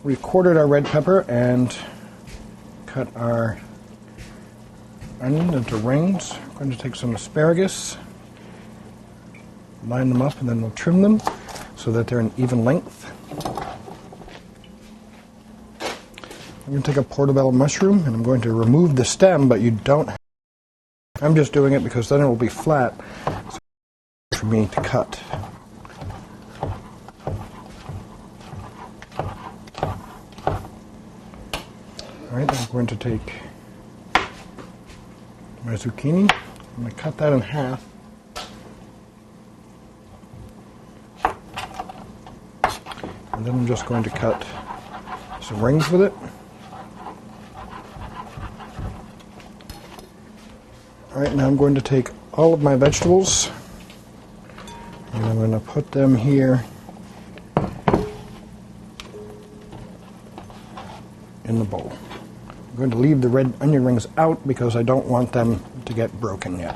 we quartered our red pepper and cut our onion into rings. I'm going to take some asparagus, line them up, and then we'll trim them so that they're an even length. I'm going to take a portobello mushroom and I'm going to remove the stem, but you don't have to. I'm just doing it because then it will be flat for me to cut. Alright, I'm going to take my zucchini. I'm going to cut that in half. And then I'm just going to cut some rings with it. Alright, now I'm going to take all of my vegetables and I'm going to put them here in the bowl. I'm going to leave the red onion rings out because I don't want them to get broken yet.